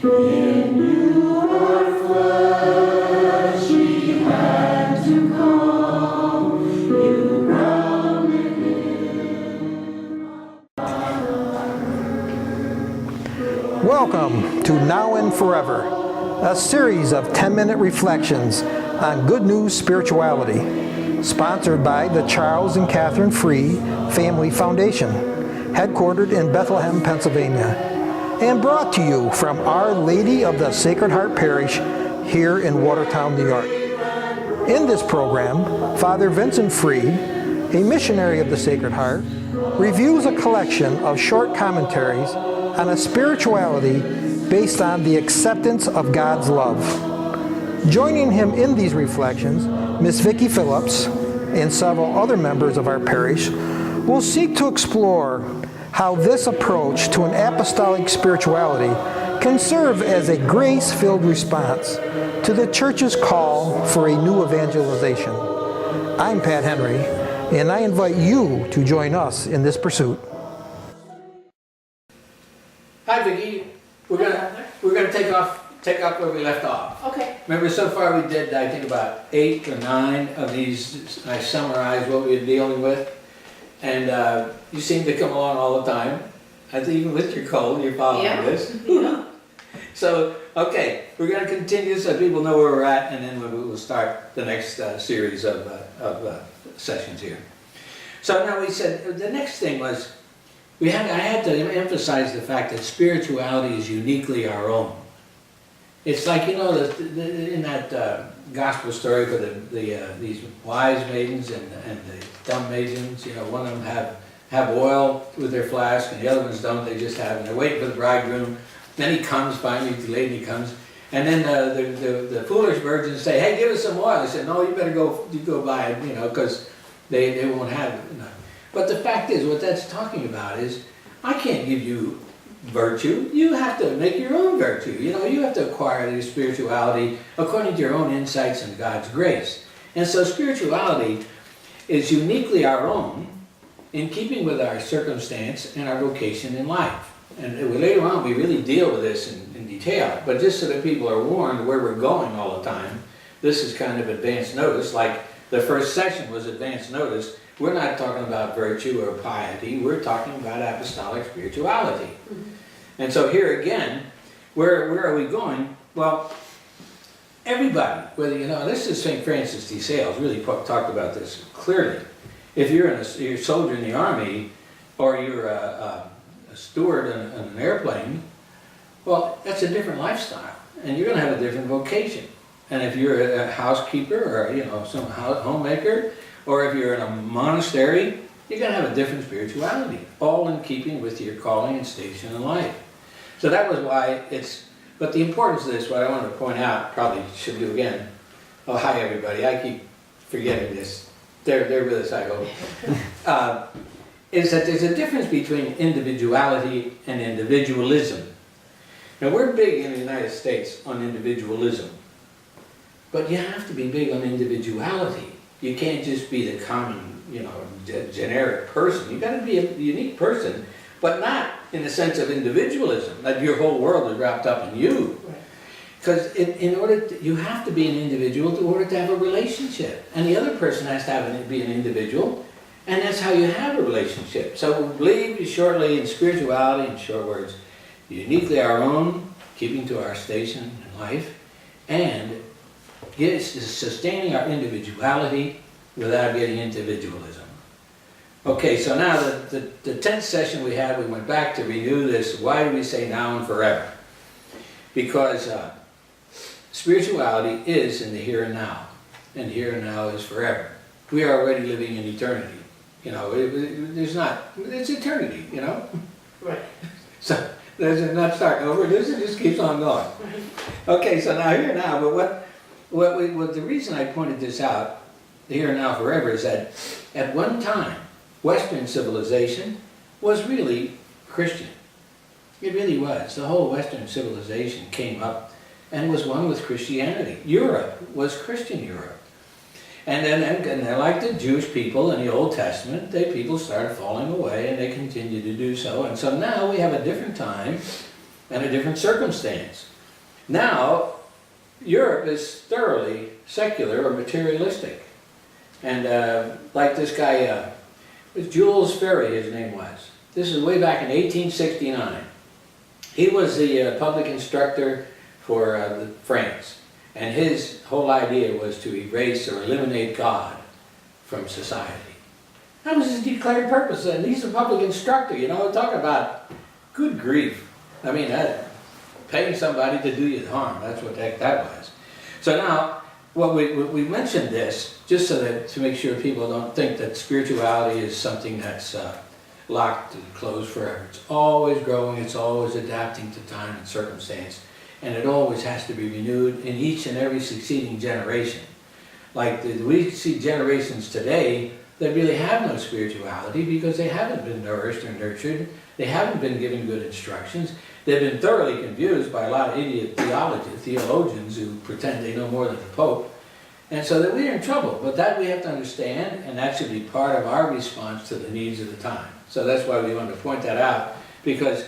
In your flesh we had to come, you grounded in our heart. Welcome to Now and Forever, a series of 10-minute reflections on good news spirituality, sponsored by the Charles and Catherine Free Family Foundation, headquartered in Bethlehem, Pennsylvania, and brought to you from Our Lady of the Sacred Heart Parish here in Watertown, New York. In this program, Father Vincent Free, a missionary of the Sacred Heart, reviews a collection of short commentaries on a spirituality based on the acceptance of God's love. Joining him in these reflections, Miss Vicki Phillips and several other members of our parish will seek to explore how this approach to an apostolic spirituality can serve as a grace-filled response to the Church's call for a new evangelization. I'm Pat Henry, and I invite you to join us in this pursuit. Hi, Vicki. We're gonna take up where we left off. Okay. Remember, so far we did, I think, about 8 or 9 of these. I summarized what we were dealing with, and you seem to come along all the time. I think even with your cold, you're following this. Yeah. So, okay, we're going to continue so people know where we're at, and then we'll start the next series of sessions here. So now we said the next thing was I had to emphasize the fact that spirituality is uniquely our own. It's like, you know, in that gospel story for these wise maidens and the dumb maidens, you know, one of them have oil with their flask and the other ones don't, they just have, and they're waiting for the bridegroom. Then he comes, finally the lady comes, and then the foolish virgins say, hey, give us some oil. He said, no, you better go buy it, you know, because they won't have it. But the fact is, what that's talking about is, I can't give you virtue. You have to make your own virtue. You know, you have to acquire your spirituality according to your own insights and God's grace. And so spirituality is uniquely our own in keeping with our circumstance and our vocation in life. And later on we really deal with this in detail, but just so that people are warned where we're going all the time, this is kind of advance notice, like the first session was advance notice. We're not talking about virtue or piety, we're talking about apostolic spirituality. Mm-hmm. And so here again, where are we going? Well, everybody, whether you know, this is St. Francis de Sales really talked about this clearly. If you're you're a soldier in the army, or you're a steward in an airplane, well, that's a different lifestyle, and you're going to have a different vocation. And if you're a housekeeper, or you know, some homemaker, or if you're in a monastery, you're going to have a different spirituality, all in keeping with your calling and station in life. So that was why but the importance of this, what I wanted to point out, probably should do again. Oh, hi everybody, I keep forgetting this. They're with us, I hope. Is that there's a difference between individuality and individualism. Now we're big in the United States on individualism, but you have to be big on individuality. You can't just be the common, you know, generic person. You've got to be a unique person, but not in the sense of individualism, that your whole world is wrapped up in you. Because in order you have to be an individual in order to have a relationship, and the other person has to be an individual, and that's how you have a relationship. So we believe shortly in spirituality, in short words, uniquely our own, keeping to our station in life, and sustaining our individuality without getting individualism. Okay, so now the 10th session we had, we went back to renew this. Why do we say now and forever? Because spirituality is in the here and now, and here and now is forever. We are already living in eternity. You know, it's eternity, you know? Right. So, there's not starting over, this just keeps on going. Right. Okay, so now here and now, but what the reason I pointed this out, here and now forever, is that at one time, Western civilization was really Christian. It really was. The whole Western civilization came up and was one with Christianity. Europe was Christian Europe. And then like the Jewish people in the Old Testament, people started falling away, and they continue to do so. And so now we have a different time and a different circumstance. Now, Europe is thoroughly secular or materialistic. And like this guy, it was Jules Ferry, his name was. This is way back in 1869. He was the public instructor for France. And his whole idea was to erase or eliminate God from society. That was his declared purpose. And he's a public instructor, you know, talk about good grief. I mean, paying somebody to do you harm, that's what the heck that was. So now, we mentioned this just so that to make sure people don't think that spirituality is something that's locked and closed forever. It's always growing, it's always adapting to time and circumstance, and it always has to be renewed in each and every succeeding generation. Like we see generations today that really have no spirituality because they haven't been nourished or nurtured, they haven't been given good instructions, they've been thoroughly confused by a lot of idiot theologians who pretend they know more than the Pope, and so that we're in trouble. But that we have to understand, and that should be part of our response to the needs of the time. So that's why we wanted to point that out, because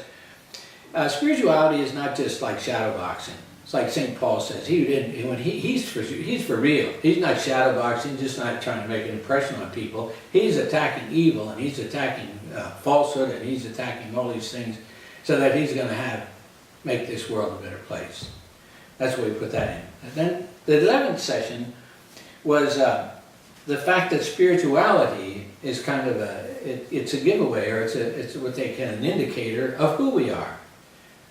spirituality is not just like shadow boxing. It's like St. Paul says, he's for real. He's not shadow boxing, just not trying to make an impression on people. He's attacking evil, and he's attacking falsehood, and he's attacking all these things so that he's going to make this world a better place. That's why we put that in. And then the 11th session was the fact that spirituality is kind of it's a giveaway, or it's what they can, an indicator of who we are.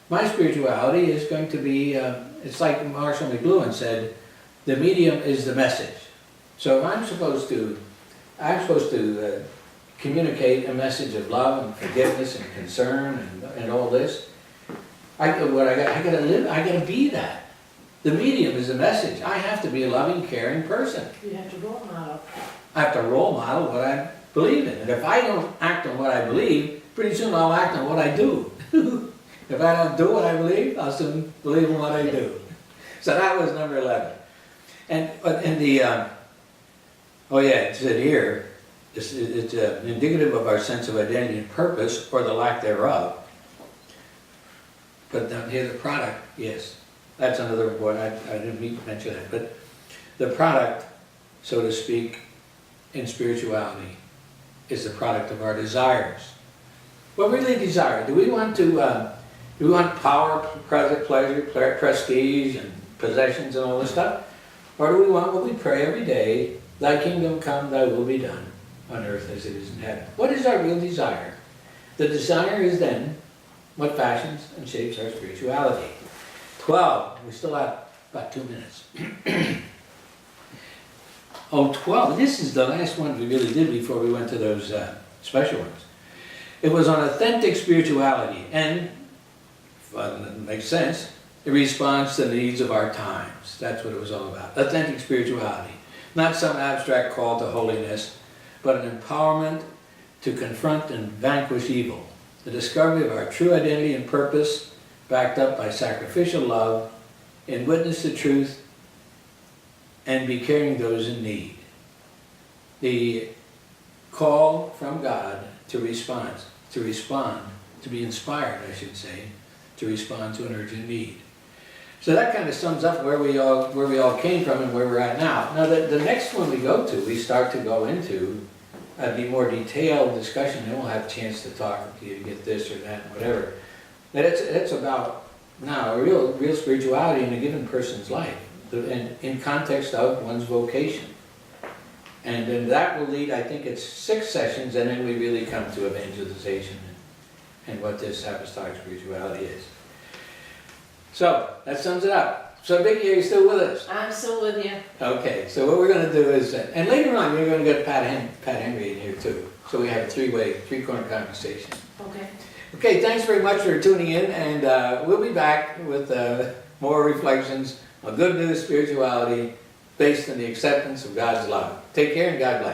My spirituality is going to be, it's like Marshall McLuhan said, the medium is the message. So if I'm supposed to communicate a message of love and forgiveness and concern and all this, I gotta be that. The medium is the message. I have to be a loving, caring person. You have to role model. I have to role model what I believe in. And if I don't act on what I believe, pretty soon I'll act on what I do. If I don't do what I believe, I'll soon believe in what I do. So that was number 11. And the, oh yeah, it said here, it's indicative of our sense of identity and purpose, or the lack thereof. But down here, the product, yes. That's another point, I didn't mean to mention that. But the product, so to speak, in spirituality, is the product of our desires. What we really desire? Do we want power, pleasure, prestige, and possessions and all this stuff? Or do we want what we pray every day, thy kingdom come, thy will be done, on earth as it is in heaven? What is our real desire? The desire is then what fashions and shapes our spirituality. 12, we still have about 2 minutes. Oh, 12, this is the last one we really did before we went to those special ones. It was on authentic spirituality, and, well, it makes sense, it responds to the needs of our times. That's what it was all about. Authentic spirituality. Not some abstract call to holiness, but an empowerment to confront and vanquish evil. The discovery of our true identity and purpose, backed up by sacrificial love, and witness the truth, and be caring those in need. The call from God to respond, to be inspired, I should say, to respond to an urgent need. So that kind of sums up where we all came from and where we're at now. Now the next one we go to, we start to go into a more detailed discussion, and we'll have a chance to talk to you to get this or that, whatever. But it's about now real spirituality in a given person's life, and in context of one's vocation. And then that will lead, I think it's 6 sessions, and then we really come to evangelization and what this apostolic spirituality is. So that sums it up. So Vicki, are you still with us? I'm still with you. Okay, so what we're going to do is, and later on we're going to get Pat Henry in here too. So we have a three-corner conversation. Okay. Okay, thanks very much for tuning in, and we'll be back with more reflections on good news spirituality based on the acceptance of God's love. Take care and God bless.